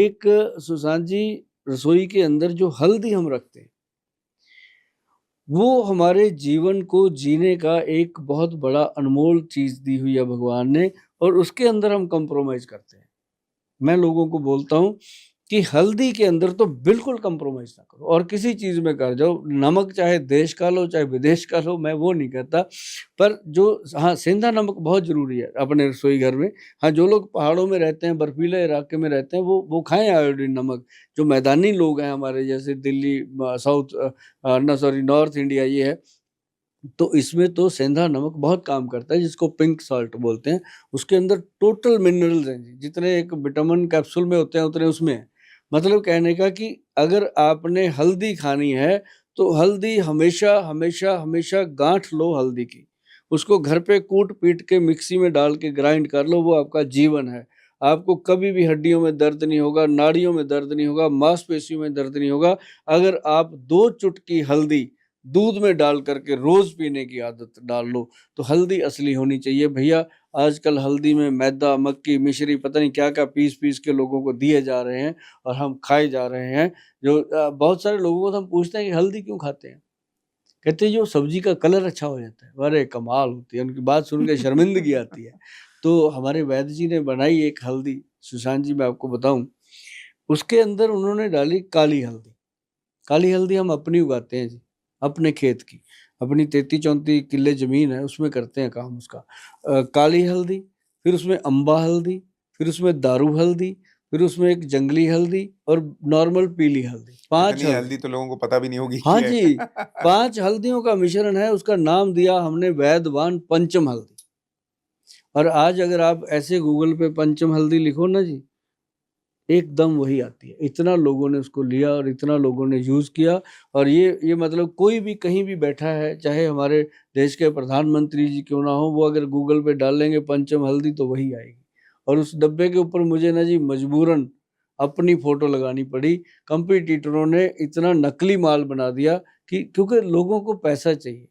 एक सुशांत जी, रसोई के अंदर जो हल्दी हम रखते हैं, वो हमारे जीवन को जीने का एक बहुत बड़ा अनमोल चीज़ दी हुई है भगवान ने, और उसके अंदर हम कॉम्प्रोमाइज़ करते हैं। मैं लोगों को बोलता हूँ कि हल्दी के अंदर तो बिल्कुल कॉम्प्रोमाइज़ ना करो, और किसी चीज़ में कर जाओ, नमक चाहे देश का लो, चाहे विदेश का लो, मैं वो नहीं कहता। पर जो हाँ, सेंधा नमक बहुत ज़रूरी है अपने रसोई घर में। हाँ, जो लोग पहाड़ों में रहते हैं, बर्फीले इलाके में रहते हैं, वो खाएँ आयोडीन नमक। जो मैदानी लोग हैं हमारे जैसे दिल्ली, साउथ ना सॉरी नॉर्थ इंडिया ये है, तो इसमें तो सेंधा नमक बहुत काम करता है, जिसको पिंक सॉल्ट बोलते हैं। उसके अंदर टोटल मिनरल्स हैं जी, जितने एक विटामिन कैप्सूल में होते हैं उतने उसमें हैं। मतलब कहने का कि अगर आपने हल्दी खानी है, तो हल्दी हमेशा, हमेशा, हमेशा गाँठ लो हल्दी की। उसको घर पे कूट-पीट के मिक्सी में डाल के ग्राइंड कर लो, वो आपका जीवन है। आपको कभी भी हड्डियों में दर्द नहीं होगा, नाड़ियों में दर्द नहीं होगा, मांसपेशियों में दर्द नहीं होगा। अगर आप 2 चुटकी हल्दी दूध में डाल करके रोज पीने की आदत डाल लो, तो हल्दी असली होनी चाहिए भैया। आजकल हल्दी में मैदा, मक्की, मिश्री, पता नहीं क्या-क्या पीस-पीस के लोगों को दिए जा रहे हैं और हम खाए जा रहे हैं। जो बहुत सारे लोगों को तो हम पूछते हैं कि हल्दी क्यों खाते हैं? कहते हैं जो सब्जी का कलर अच्छा हो जाता है। अरे कमाल होती है, उनकी बात सुन के शर्मिंदगी आती है। तो हमारे वैद्य जी ने बनाई एक हल्दी, सुशांत जी मैं आपको बताऊँ, उसके अंदर उन्होंने डाली काली हल्दी। काली हल्दी हम अपनी उगाते हैं जी, अपने खेत की। अपनी 33-34 किल्ले ज़मीन है, उसमें करते हैं काम उसका। काली हल्दी, फिर उसमें अम्बा हल्दी, फिर उसमें दारू हल्दी, फिर उसमें एक जंगली हल्दी और नॉर्मल पीली हल्दी, 5 इतनी हल्दी। हेल्दी तो लोगों को पता भी नहीं होगी हाँ क्या जी, है। 5 हल्दियों का मिश्रण है, उसका नाम दिया हमने वैदवान पंचम हल्दी। और आज अगर आप ऐसे गूगल पे पंचम हल्दी लिखो ना जी, एकदम वही आती है। इतना लोगों ने उसको लिया और इतना लोगों ने यूज़ किया, और ये मतलब कोई भी कहीं भी बैठा है, चाहे हमारे देश के प्रधानमंत्री जी क्यों ना हो, वो अगर गूगल पे डालेंगे पंचम हल्दी तो वही आएगी। और उस डब्बे के ऊपर मुझे ना जी मजबूरन अपनी फ़ोटो लगानी पड़ी। कॉम्पिटिटरों ने इतना नकली माल बना दिया कि क्योंकि लोगों को पैसा चाहिए,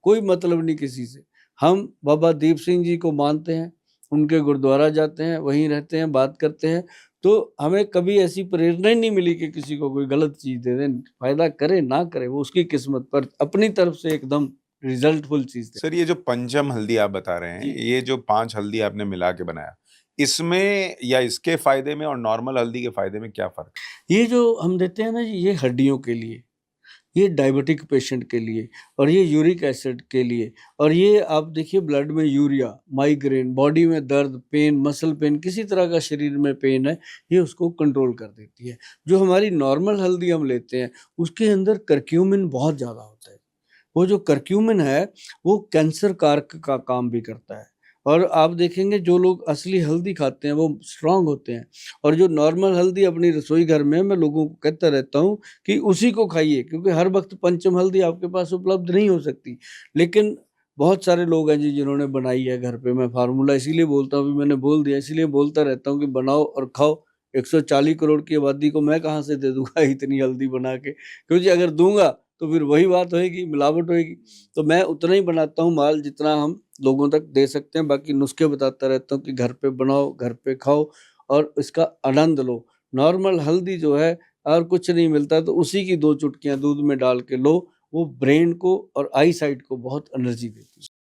कोई मतलब नहीं किसी से। हम बाबा दीप सिंह जी को मानते हैं, उनके गुरुद्वारा जाते हैं, वहीं रहते हैं, बात करते हैं, तो हमें कभी ऐसी प्रेरणा ही नहीं मिली कि किसी को कोई गलत चीज़ दे दें। फ़ायदा करे ना करे वो उसकी किस्मत, पर अपनी तरफ से एकदम रिज़ल्टफुल चीज़ दें। सर ये जो पंचम हल्दी आप बता रहे हैं, जी। ये जो 5 हल्दी आपने मिला के बनाया, इसमें या इसके फ़ायदे में और नॉर्मल हल्दी के फ़ायदे में क्या फ़र्क है? ये जो हम देते हैं ना जी, ये हड्डियों के लिए, ये डायबिटिक पेशेंट के लिए, और ये यूरिक एसिड के लिए, और ये आप देखिए ब्लड में यूरिया, माइग्रेन, बॉडी में दर्द, पेन, मसल पेन, किसी तरह का शरीर में पेन है, ये उसको कंट्रोल कर देती है। जो हमारी नॉर्मल हल्दी हम लेते हैं, उसके अंदर करक्यूमिन बहुत ज़्यादा होता है। वो जो करक्यूमिन है, वो कैंसर कारक का काम भी करता है। और आप देखेंगे जो लोग असली हल्दी खाते हैं वो स्ट्रॉन्ग होते हैं। और जो नॉर्मल हल्दी अपनी रसोई घर में मैं लोगों को कहता रहता हूँ कि उसी को खाइए, क्योंकि हर वक़्त पंचम हल्दी आपके पास उपलब्ध नहीं हो सकती। लेकिन बहुत सारे लोग हैं जी जिन्होंने बनाई है घर पे। मैं फ़ॉर्मूला इसीलिए बोलता हूँ, अभी मैंने बोल दिया, इसीलिए बोलता रहता हूँ कि बनाओ और खाओ। 140 करोड़ की आबादी को मैं कहाँ से दे दूँगा इतनी हल्दी बना के? क्योंकि अगर दूँगा तो फिर वही बात होएगी, मिलावट होएगी। तो मैं उतना ही बनाता हूँ माल जितना हम लोगों तक दे सकते हैं, बाकी नुस्खे बताता रहता हूँ कि घर पे बनाओ, घर पे खाओ और इसका आनंद लो। नॉर्मल हल्दी जो है और कुछ नहीं मिलता तो उसी की 2 चुटकियाँ दूध में डाल के लो, वो ब्रेन को और आई साइट को बहुत एनर्जी देती है।